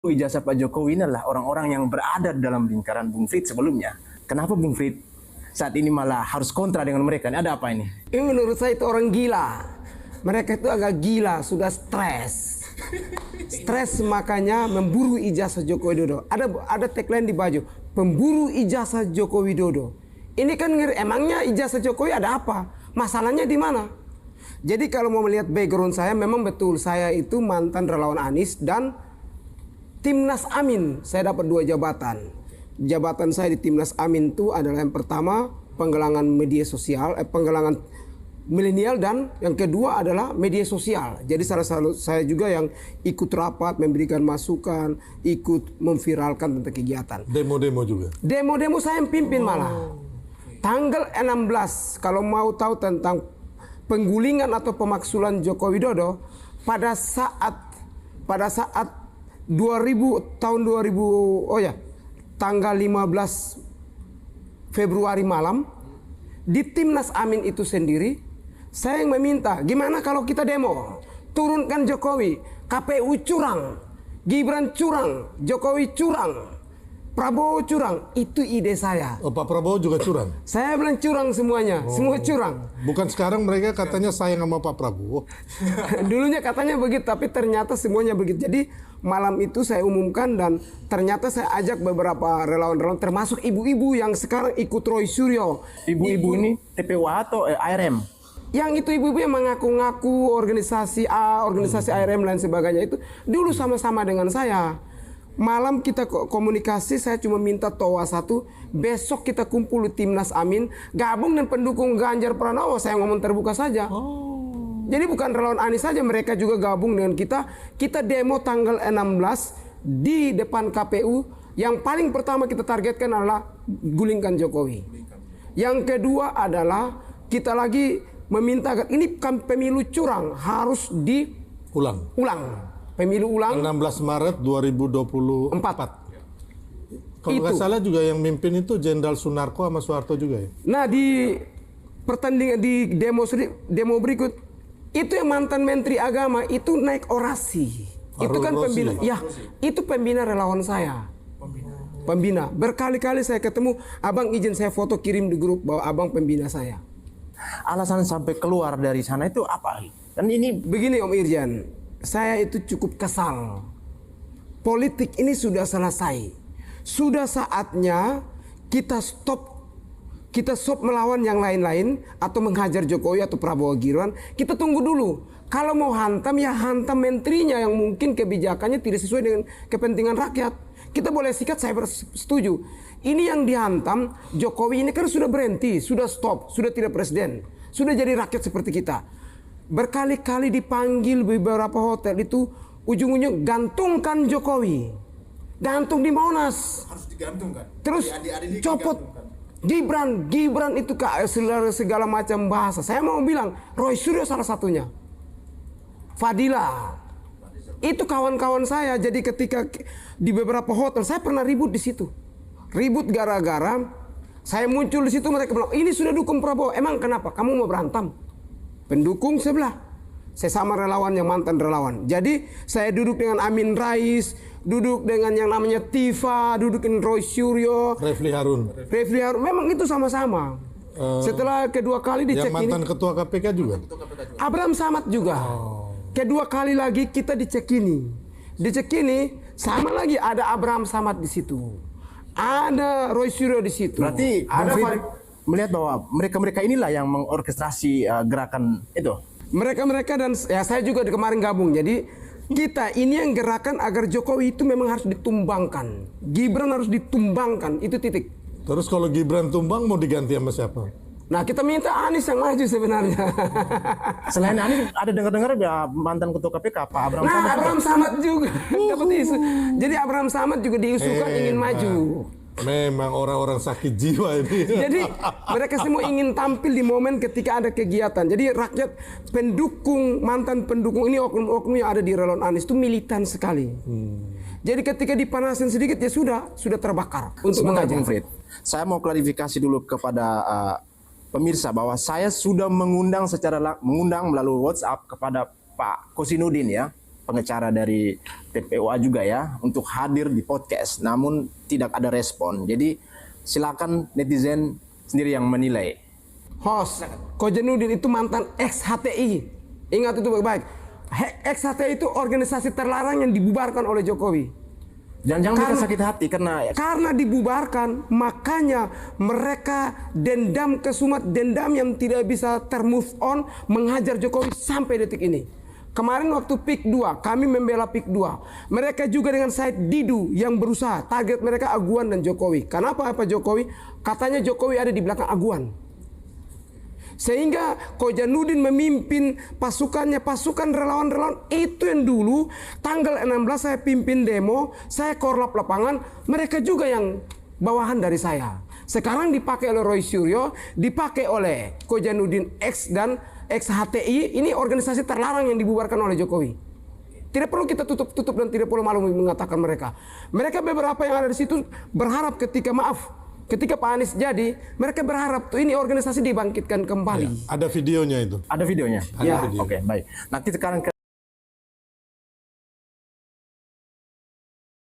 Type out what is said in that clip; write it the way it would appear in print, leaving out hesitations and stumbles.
ijazah Pak Jokowi ini adalah orang-orang yang berada dalam lingkaran Bung Frits sebelumnya. Kenapa Bung Frits saat ini malah harus kontra dengan mereka? Ini ada apa ini? Ini menurut saya itu orang gila. Mereka itu agak gila, sudah stres. Stres makanya memburu ijazah Joko Widodo. Ada tagline di baju, pemburu ijazah Joko Widodo. Ini kan emangnya ijazah Jokowi ada apa? Masalahnya di mana? Jadi kalau mau melihat background saya, memang betul saya itu mantan relawan Anies dan Timnas Amin. Saya dapat 2 jabatan. Jabatan saya di Timnas Amin itu adalah yang pertama penggalangan media sosial, penggalangan milenial, dan yang kedua adalah media sosial. Jadi saya juga yang ikut rapat, memberikan masukan, ikut memviralkan tentang kegiatan. Demo-demo juga? Demo-demo saya yang pimpin malah. Tanggal 16, kalau mau tahu tentang penggulingan atau pemaksulan Joko Widodo, pada saat 2000 tanggal 15 Februari malam di Timnas Amin itu sendiri, saya yang meminta, gimana kalau kita demo, turunkan Jokowi, KPU curang, Gibran curang, Jokowi curang, Prabowo curang. Itu ide saya. Oh, Pak Prabowo juga curang? Saya bilang curang semuanya, semua curang. Bukan sekarang mereka katanya sayang sama Pak Prabowo. Dulunya katanya begitu, tapi ternyata semuanya begitu. Jadi malam itu saya umumkan dan ternyata saya ajak beberapa relawan-relawan, termasuk ibu-ibu yang sekarang ikut Roy Suryo. Ibu-ibu ini TPWA atau ARM? Yang itu ibu-ibu yang mengaku-ngaku organisasi A, organisasi ARM dan sebagainya itu dulu sama-sama dengan saya. Malam kita komunikasi, saya cuma minta toa satu, besok kita kumpul di Timnas Amin, gabung dan pendukung Ganjar Pranowo. Saya ngomong terbuka saja. Jadi bukan relawan Anies saja, mereka juga gabung dengan kita. Kita demo tanggal 16 di depan KPU. Yang paling pertama kita targetkan adalah gulingkan Jokowi. Yang kedua adalah kita lagi meminta ini pemilu curang harus Ulang. Pemilu ulang 16 Maret 2024. Kalau nggak salah juga yang mimpin itu Jenderal Sunarko sama Soeharto juga ya? Nah, di pertandingan di demo berikut itu yang mantan Menteri Agama itu naik orasi. Itu kan pembina. Ya, itu pembina relawan saya. Pembina. Berkali-kali saya ketemu, abang izin saya foto kirim di grup bahwa abang pembina saya. Alasan sampai keluar dari sana itu apa? Dan ini Begini Om Irjan, saya itu cukup kesal. Politik ini sudah selesai. Sudah saatnya kita stop melawan yang lain-lain atau menghajar Jokowi atau Prabowo Gibran. Kita tunggu dulu. Kalau mau hantam ya hantam menterinya yang mungkin kebijakannya tidak sesuai dengan kepentingan rakyat. Kita boleh sikat, saya setuju. Ini yang dihantam Jokowi ini kan sudah berhenti, sudah stop, sudah tidak presiden, sudah jadi rakyat seperti kita. Berkali-kali dipanggil beberapa hotel itu, ujung-ujungnya gantungkan Jokowi, gantung di Monas, harus digantungkan. terus copot Gibran itu segala macam bahasa. Saya mau bilang Roy Suryo salah satunya, Fadila, itu kawan-kawan saya. Jadi ketika di beberapa hotel saya pernah ribut di situ, ribut gara-gara saya muncul di situ, mereka bilang ini sudah dukung Prabowo. Emang kenapa? Kamu mau berantem? Pendukung sebelah. Saya sama relawan yang mantan relawan. Jadi saya duduk dengan Amin Rais, duduk dengan yang namanya Tifa, duduk dengan Roy Suryo, Refli Harun. Memang itu sama-sama. Setelah kedua kali dicek yang mantan ketua KPK juga? Abraham Samad juga. Kedua kali lagi kita dicek ini. Dicek ini sama lagi ada Abraham Samad di situ. Ada Roy Suryo di situ. berarti ada melihat bahwa mereka-mereka inilah yang mengorkestrasi gerakan itu. mereka dan ya saya juga kemarin gabung. Jadi kita ini yang gerakan agar Jokowi itu memang harus ditumbangkan. Gibran harus ditumbangkan, itu titik. Terus kalau Gibran tumbang mau diganti sama siapa? Nah, kita minta Anies yang maju sebenarnya. Selain Anies ada dengar-dengar ya mantan ketua KPK Pak Abraham Nah, Samad. Abraham Samad juga dapat isu. Jadi Abraham Samad juga diusulkan ingin maju. Memang orang-orang sakit jiwa ini. Jadi mereka semua ingin tampil di momen ketika ada kegiatan. Jadi rakyat pendukung, mantan pendukung ini, oknum-oknum yang ada di relawan Anies itu militan sekali. Jadi ketika dipanasin sedikit ya sudah terbakar untuk Sebentar, mengajar. Bung Frit. Saya mau klarifikasi dulu kepada pemirsa bahwa saya sudah mengundang melalui WhatsApp kepada Pak Kosinudin ya. pengacara dari TPUA juga ya untuk hadir di podcast, namun tidak ada respon. Jadi silakan netizen sendiri yang menilai. Host, Kojanudin itu mantan ex-HTI. Ingat itu baik-baik. Ex-HTI itu organisasi terlarang yang dibubarkan oleh Jokowi. Jangan mereka sakit hati karena dibubarkan, makanya mereka dendam kesumat, dendam yang tidak bisa termove on, menghajar Jokowi sampai detik ini. Kemarin waktu PIK 2, kami membela PIK 2. Mereka juga dengan Said Didu yang berusaha, target mereka Aguan dan Jokowi. Kenapa Pak Jokowi? Katanya Jokowi ada di belakang Aguan. Sehingga Kojanudin memimpin pasukannya, pasukan relawan-relawan itu yang dulu tanggal 16 saya pimpin demo, saya korlap lapangan, mereka juga yang bawahan dari saya. Sekarang dipakai oleh Roy Suryo, dipakai oleh Kojanudin X dan ex-HTI, ini organisasi terlarang yang dibubarkan oleh Jokowi. Tidak perlu kita tutup-tutup dan tidak perlu malu mengatakan mereka. Mereka beberapa yang ada di situ berharap ketika Pak Anies jadi, mereka berharap tuh ini organisasi dibangkitkan kembali. Ya, ada videonya itu. Ada videonya? Ya. Oke, baik. Nanti sekarang